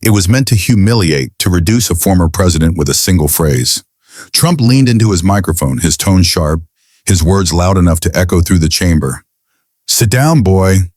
It was meant to humiliate, to reduce a former president with a single phrase. Trump leaned into his microphone, his tone sharp, his words loud enough to echo through the chamber. "Sit down, boy."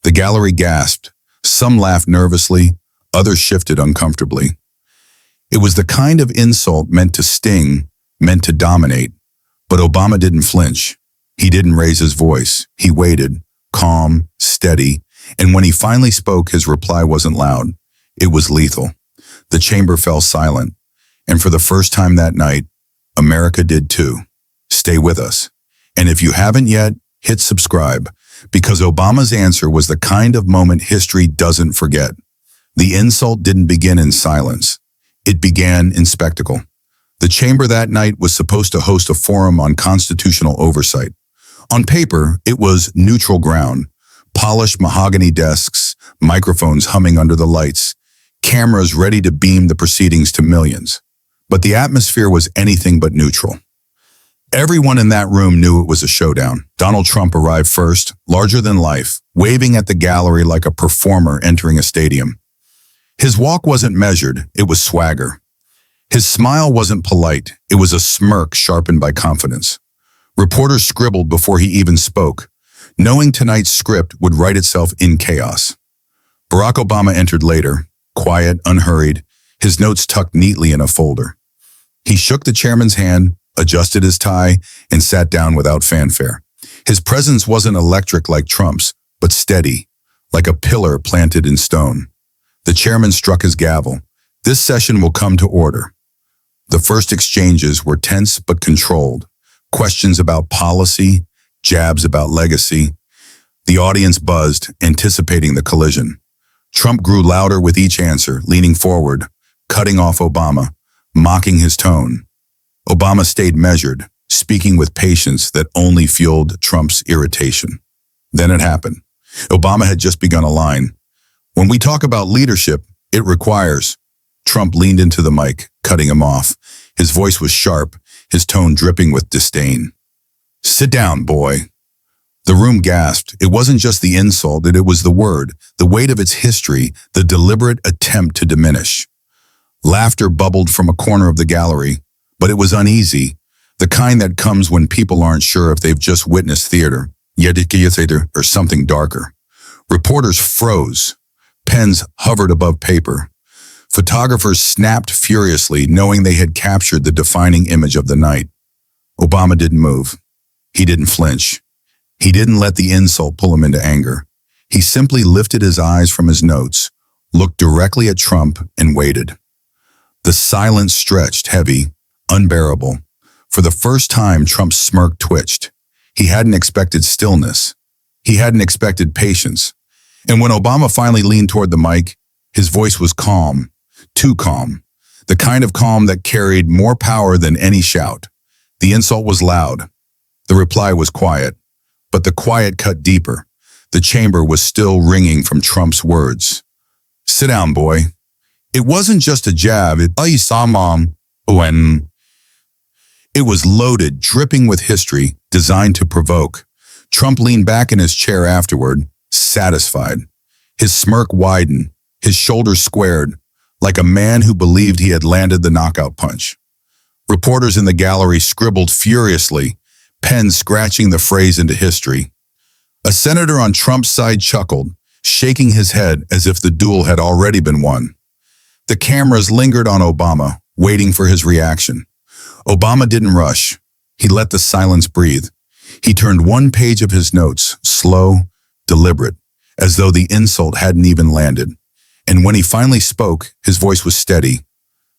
The gallery gasped. Some laughed nervously, others shifted uncomfortably. It was the kind of insult meant to sting, meant to dominate. But Obama didn't flinch. He didn't raise his voice. He waited, calm, steady, and when he finally spoke, his reply wasn't loud. It was lethal. The chamber fell silent, and for the first time that night, America did too. Stay with us. And if you haven't yet, hit subscribe, because Obama's answer was the kind of moment history doesn't forget. The insult didn't begin in silence. It began in spectacle. The chamber that night was supposed to host a forum on constitutional oversight. On paper, it was neutral ground, polished mahogany desks, microphones humming under the lights, cameras ready to beam the proceedings to millions. But the atmosphere was anything but neutral. Everyone in that room knew it was a showdown. Donald Trump arrived first, larger than life, waving at the gallery like a performer entering a stadium. His walk wasn't measured, it was swagger. His smile wasn't polite, it was a smirk sharpened by confidence. Reporters scribbled before he even spoke, knowing tonight's script would write itself in chaos. Barack Obama entered later, quiet, unhurried, his notes tucked neatly in a folder. He shook the chairman's hand, adjusted his tie, and sat down without fanfare. His presence wasn't electric like Trump's, but steady, like a pillar planted in stone. The chairman struck his gavel. This session will come to order. The first exchanges were tense but controlled. Questions about policy, jabs about legacy. The audience buzzed, anticipating the collision. Trump grew louder with each answer, leaning forward, cutting off Obama, mocking his tone. Obama stayed measured, speaking with patience that only fueled Trump's irritation. Then it happened. Obama had just begun a line. "When we talk about leadership, it requires..." Trump leaned into the mic, cutting him off. His voice was sharp, his tone dripping with disdain. "Sit down, boy." The room gasped. It wasn't just the insult, it was the word, the weight of its history, the deliberate attempt to diminish. Laughter bubbled from a corner of the gallery, but it was uneasy, the kind that comes when people aren't sure if they've just witnessed theater, or something darker. Reporters froze. Pens hovered above paper. Photographers snapped furiously, knowing they had captured the defining image of the night. Obama didn't move. He didn't flinch. He didn't let the insult pull him into anger. He simply lifted his eyes from his notes, looked directly at Trump, and waited. The silence stretched, heavy, unbearable. For the first time, Trump's smirk twitched. He hadn't expected stillness. He hadn't expected patience. And when Obama finally leaned toward the mic, his voice was calm, too calm, the kind of calm that carried more power than any shout. The insult was loud. The reply was quiet, but the quiet cut deeper. The chamber was still ringing from Trump's words. "Sit down, boy." It wasn't just a jab, it was loaded, dripping with history, designed to provoke. Trump leaned back in his chair afterward, satisfied. His smirk widened, his shoulders squared, like a man who believed he had landed the knockout punch. Reporters in the gallery scribbled furiously, pens scratching the phrase into history. A senator on Trump's side chuckled, shaking his head as if the duel had already been won. The cameras lingered on Obama, waiting for his reaction. Obama didn't rush. He let the silence breathe. He turned one page of his notes, slow, deliberate, as though the insult hadn't even landed. And when he finally spoke, his voice was steady.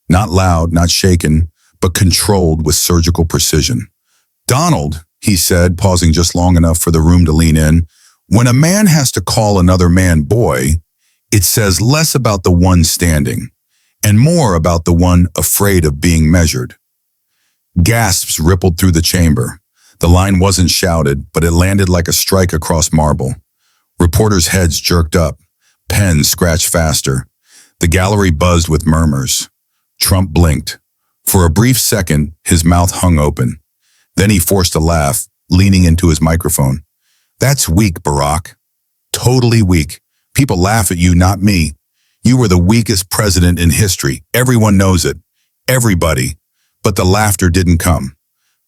Not loud, not shaken, but controlled with surgical precision. "Donald," he said, pausing just long enough for the room to lean in, "when a man has to call another man boy, it says less about the one standing and more about the one afraid of being measured." Gasps rippled through the chamber. The line wasn't shouted, but it landed like a strike across marble. Reporters' heads jerked up. Pens scratched faster. The gallery buzzed with murmurs. Trump blinked. For a brief second, his mouth hung open. Then he forced a laugh, leaning into his microphone. "That's weak, Barack. Totally weak. People laugh at you, not me. You were the weakest president in history. Everyone knows it. Everybody. But the laughter didn't come.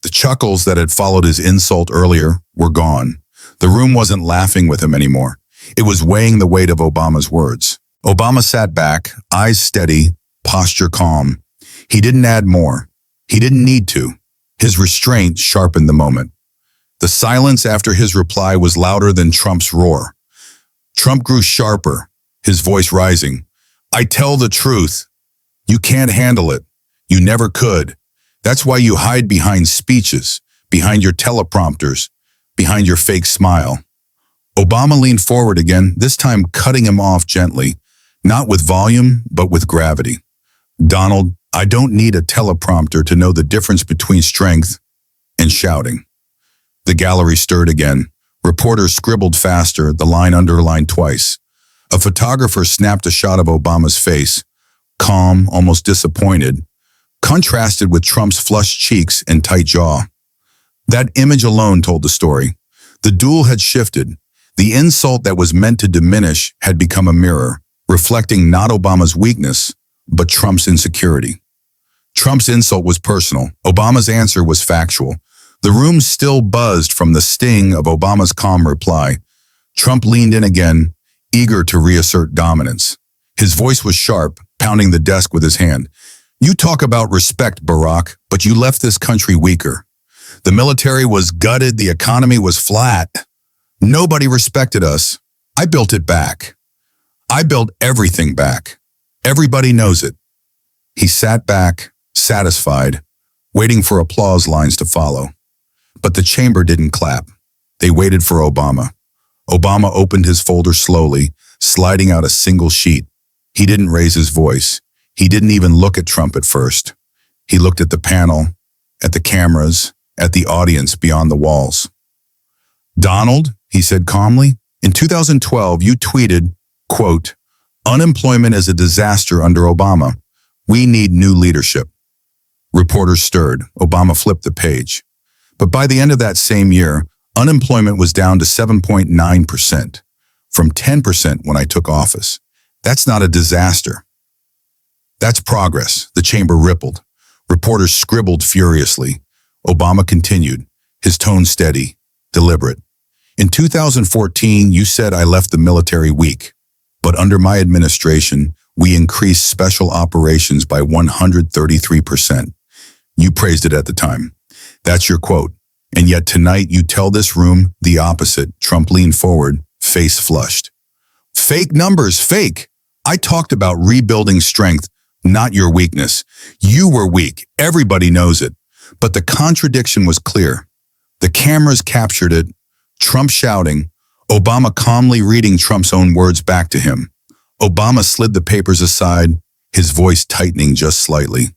The chuckles that had followed his insult earlier were gone. The room wasn't laughing with him anymore. It was weighing the weight of Obama's words. Obama sat back, eyes steady, posture calm. He didn't add more. He didn't need to. His restraint sharpened the moment. The silence after his reply was louder than Trump's roar. Trump grew sharper, his voice rising. I tell the truth. You can't handle it. You never could. That's why you hide behind speeches, behind your teleprompters, behind your fake smile. Obama leaned forward again, this time cutting him off gently, not with volume, but with gravity. Donald, I don't need a teleprompter to know the difference between strength and shouting. The gallery stirred again. Reporters scribbled faster, the line underlined twice. A photographer snapped a shot of Obama's face, calm, almost disappointed, contrasted with Trump's flushed cheeks and tight jaw. That image alone told the story. The duel had shifted. The insult that was meant to diminish had become a mirror, reflecting not Obama's weakness, but Trump's insecurity. Trump's insult was personal. Obama's answer was factual. The room still buzzed from the sting of Obama's calm reply. Trump leaned in again, eager to reassert dominance. His voice was sharp, pounding the desk with his hand. You talk about respect, Barack, but you left this country weaker. The military was gutted, the economy was flat. Nobody respected us. I built it back. I built everything back. Everybody knows it. He sat back, satisfied, waiting for applause lines to follow. But the chamber didn't clap. They waited for Obama. Obama opened his folder slowly, sliding out a single sheet. He didn't raise his voice. He didn't even look at Trump at first. He looked at the panel, at the cameras, at the audience beyond the walls. Donald, he said calmly, in 2012 you tweeted, quote, unemployment is a disaster under Obama. We need new leadership. Reporters stirred. Obama flipped the page. But by the end of that same year, unemployment was down to 7.9%, from 10% when I took office. That's not a disaster. That's progress. The chamber rippled. Reporters scribbled furiously. Obama continued, his tone steady, deliberate. In 2014, you said I left the military weak, but under my administration, we increased special operations by 133%. You praised it at the time. That's your quote. And yet tonight you tell this room the opposite. Trump leaned forward, face flushed. Fake numbers, fake. I talked about rebuilding strength, not your weakness. You were weak. Everybody knows it. But the contradiction was clear. The cameras captured it. Trump shouting, Obama calmly reading Trump's own words back to him. Obama slid the papers aside, his voice tightening just slightly.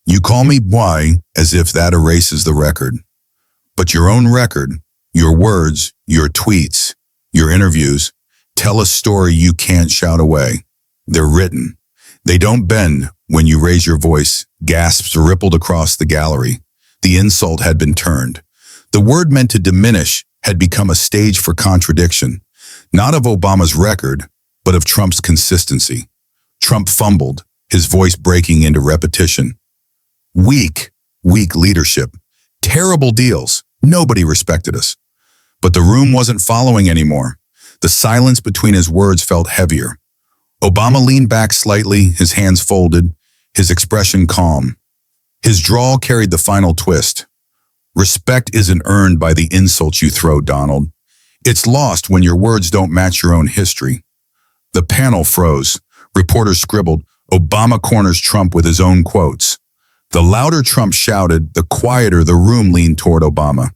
You call me why, as if that erases the record. But your own record, your words, your tweets, your interviews, tell a story you can't shout away. They're written. They don't bend when you raise your voice. Gasps rippled across the gallery. The insult had been turned. The word meant to diminish had become a stage for contradiction, not of Obama's record, but of Trump's consistency. Trump fumbled, his voice breaking into repetition. Weak leadership. Terrible deals. Nobody respected us. But the room wasn't following anymore. The silence between his words felt heavier. Obama leaned back slightly, his hands folded, his expression calm. His drawl carried the final twist. Respect isn't earned by the insults you throw, Donald. It's lost when your words don't match your own history. The panel froze. Reporters scribbled, Obama corners Trump with his own quotes. The louder Trump shouted, the quieter the room leaned toward Obama.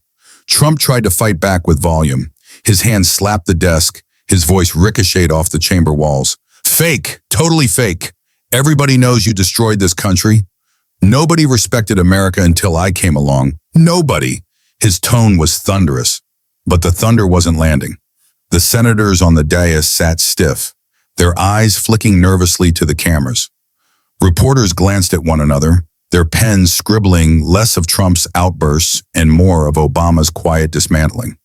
Trump tried to fight back with volume. His hand slapped the desk. His voice ricocheted off the chamber walls. Fake, totally fake. Everybody knows you destroyed this country. Nobody respected America until I came along. Nobody. His tone was thunderous, but the thunder wasn't landing. The senators on the dais sat stiff, their eyes flicking nervously to the cameras. Reporters glanced at one another, their pens scribbling less of Trump's outbursts and more of Obama's quiet dismantling.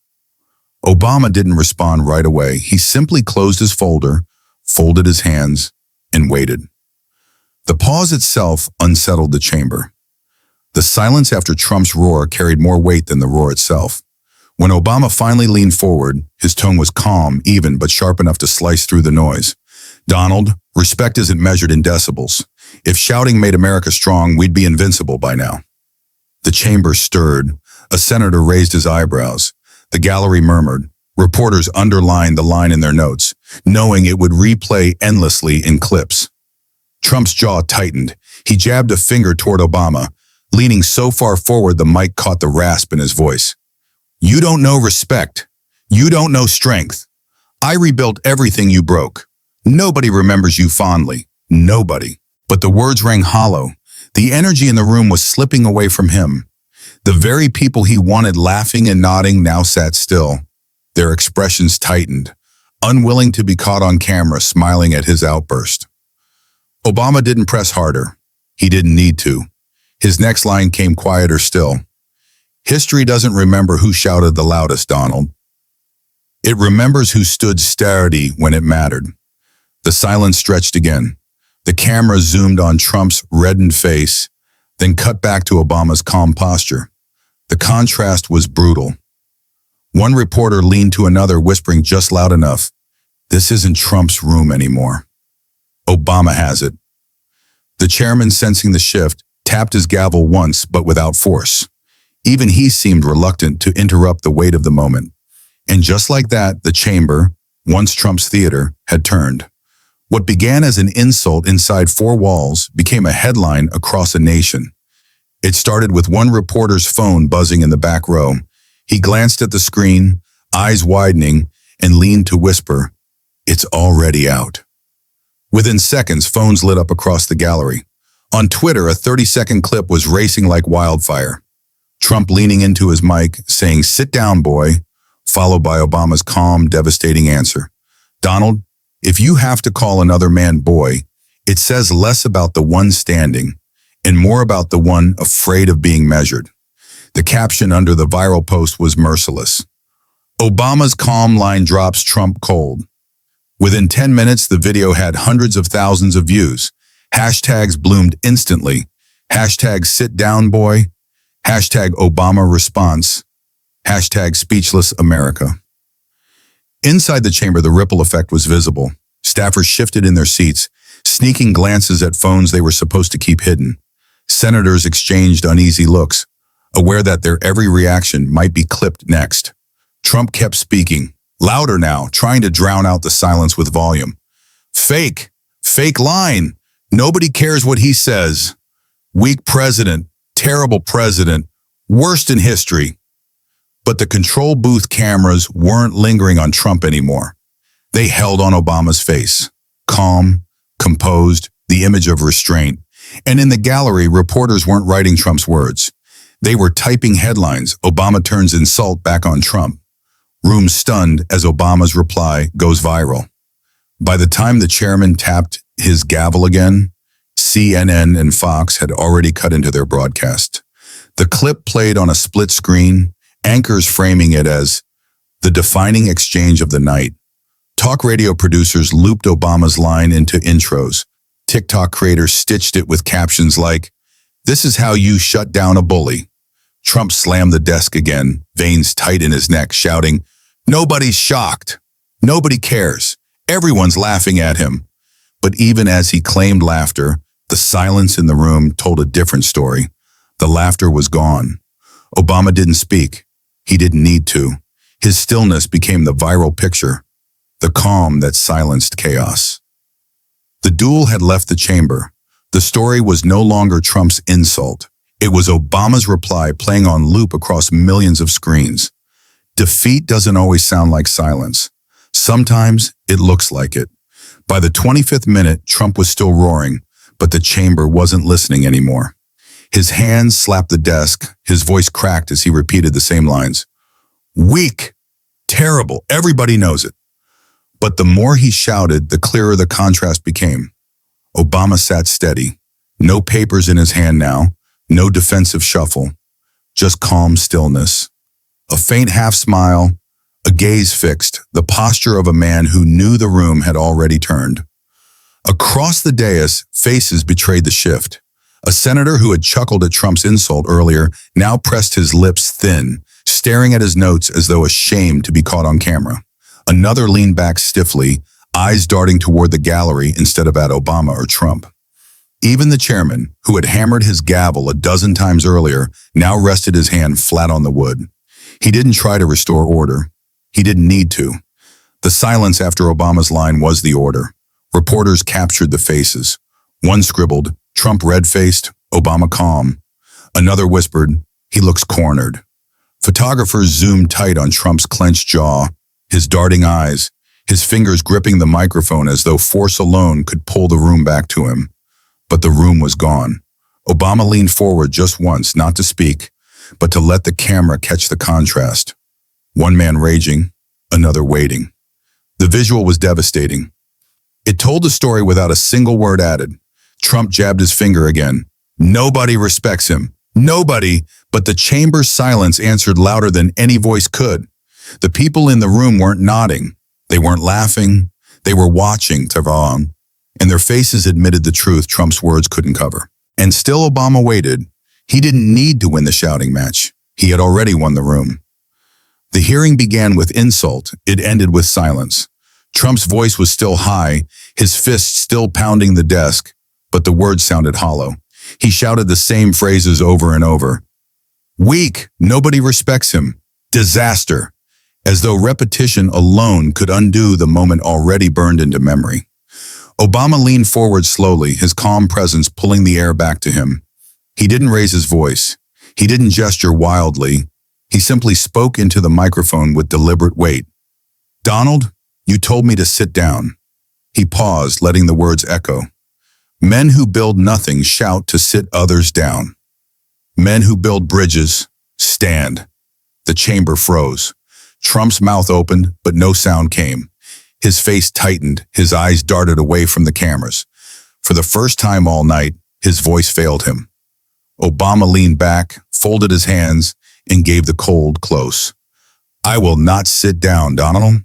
Obama didn't respond right away. He simply closed his folder, folded his hands, and waited. The pause itself unsettled the chamber. The silence after Trump's roar carried more weight than the roar itself. When Obama finally leaned forward, his tone was calm, even, but sharp enough to slice through the noise. "Donald, respect isn't measured in decibels. If shouting made America strong, we'd be invincible by now." The chamber stirred. A senator raised his eyebrows. The gallery murmured. Reporters underlined the line in their notes, knowing it would replay endlessly in clips. Trump's jaw tightened. He jabbed a finger toward Obama, leaning so far forward the mic caught the rasp in his voice. "You don't know respect. You don't know strength. I rebuilt everything you broke. Nobody remembers you fondly. Nobody." But the words rang hollow. The energy in the room was slipping away from him. The very people he wanted laughing and nodding now sat still. Their expressions tightened, unwilling to be caught on camera smiling at his outburst. Obama didn't press harder. He didn't need to. His next line came quieter still. "History doesn't remember who shouted the loudest, Donald. It remembers who stood steady when it mattered." The silence stretched again. The camera zoomed on Trump's reddened face, then cut back to Obama's calm posture. The contrast was brutal. One reporter leaned to another, whispering just loud enough, "This isn't Trump's room anymore. Obama has it." The chairman, sensing the shift, tapped his gavel once, but without force. Even he seemed reluctant to interrupt the weight of the moment. And just like that, the chamber, once Trump's theater, had turned. What began as an insult inside four walls became a headline across a nation. It started with one reporter's phone buzzing in the back row. He glanced at the screen, eyes widening, and leaned to whisper, "It's already out." Within seconds, phones lit up across the gallery. On Twitter, a 30-second clip was racing like wildfire. Trump leaning into his mic, saying, "Sit down, boy," followed by Obama's calm, devastating answer. "Donald, if you have to call another man boy, it says less about the one standing and more about the one afraid of being measured." The caption under the viral post was merciless. Obama's calm line drops Trump cold. Within 10 minutes, the video had hundreds of thousands of views. Hashtags bloomed instantly. Hashtag sit down boy. Hashtag Obama response. Hashtag speechless America. Inside the chamber, the ripple effect was visible. Staffers shifted in their seats, sneaking glances at phones they were supposed to keep hidden. Senators exchanged uneasy looks, aware that their every reaction might be clipped next. Trump kept speaking, louder now, trying to drown out the silence with volume. "Fake line. Nobody cares what he says. Weak president, terrible president, worst in history." But the control booth cameras weren't lingering on Trump anymore. They held on Obama's face, calm, composed, the image of restraint. And in the gallery, reporters weren't writing Trump's words. They were typing headlines. "Obama turns insult back on Trump." Room stunned as Obama's reply goes viral. By the time the chairman tapped his gavel again, CNN and Fox had already cut into their broadcast. The clip played on a split screen, anchors framing it as the defining exchange of the night. Talk radio producers looped Obama's line into intros. TikTok creators stitched it with captions like, "This is how you shut down a bully." Trump slammed the desk again, veins tight in his neck, shouting, "Nobody's shocked. Nobody cares. Everyone's laughing at him." But even as he claimed laughter, the silence in the room told a different story. The laughter was gone. Obama didn't speak. He didn't need to. His stillness became the viral picture, the calm that silenced chaos. The duel had left the chamber. The story was no longer Trump's insult. It was Obama's reply playing on loop across millions of screens. Defeat doesn't always sound like silence. Sometimes it looks like it. By the 25th minute, Trump was still roaring, but the chamber wasn't listening anymore. His hands slapped the desk. His voice cracked as he repeated the same lines. "Weak, terrible, everybody knows it." But the more he shouted, the clearer the contrast became. Obama sat steady. No papers in his hand now. No defensive shuffle, just calm stillness. A faint half smile, a gaze fixed, the posture of a man who knew the room had already turned. Across the dais, faces betrayed the shift. A senator who had chuckled at Trump's insult earlier now pressed his lips thin, staring at his notes as though ashamed to be caught on camera. Another leaned back stiffly, eyes darting toward the gallery instead of at Obama or Trump. Even the chairman, who had hammered his gavel a dozen times earlier, now rested his hand flat on the wood. He didn't try to restore order. He didn't need to. The silence after Obama's line was the order. Reporters captured the faces. One scribbled, "Trump red-faced, Obama calm." Another whispered, "He looks cornered." Photographers zoomed tight on Trump's clenched jaw, his darting eyes, his fingers gripping the microphone as though force alone could pull the room back to him. But the room was gone. Obama leaned forward just once, not to speak, but to let the camera catch the contrast. One man raging, another waiting. The visual was devastating. It told the story without a single word added. Trump jabbed his finger again. Nobody respects him. Nobody, but the chamber's silence answered louder than any voice could. The people in the room weren't nodding. They weren't laughing. They were watching Tavon, and their faces admitted the truth Trump's words couldn't cover. And still Obama waited. He didn't need to win the shouting match. He had already won the room. The hearing began with insult. It ended with silence. Trump's voice was still high, his fists still pounding the desk, but the words sounded hollow. He shouted the same phrases over and over. Weak, nobody respects him. Disaster, as though repetition alone could undo the moment already burned into memory. Obama leaned forward slowly, his calm presence pulling the air back to him. He didn't raise his voice. He didn't gesture wildly. He simply spoke into the microphone with deliberate weight. "Donald, you told me to sit down." He paused, letting the words echo. Men who build nothing shout to sit others down. Men who build bridges stand. The chamber froze. Trump's mouth opened, but no sound came. His face tightened, his eyes darted away from the cameras. For the first time all night, his voice failed him. Obama leaned back, folded his hands, and gave the cold close. "I will not sit down, Donald.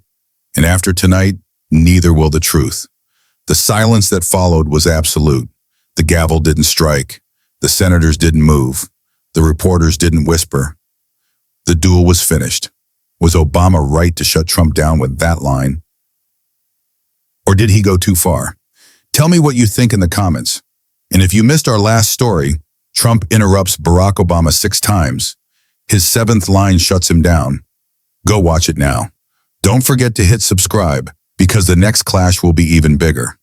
And after tonight, neither will the truth." The silence that followed was absolute. The gavel didn't strike. The senators didn't move. The reporters didn't whisper. The duel was finished. Was Obama right to shut Trump down with that line? Or did he go too far? Tell me what you think in the comments. And if you missed our last story, Trump interrupts Barack Obama 6 times. His 7th line shuts him down. Go watch it now. Don't forget to hit subscribe, because the next clash will be even bigger.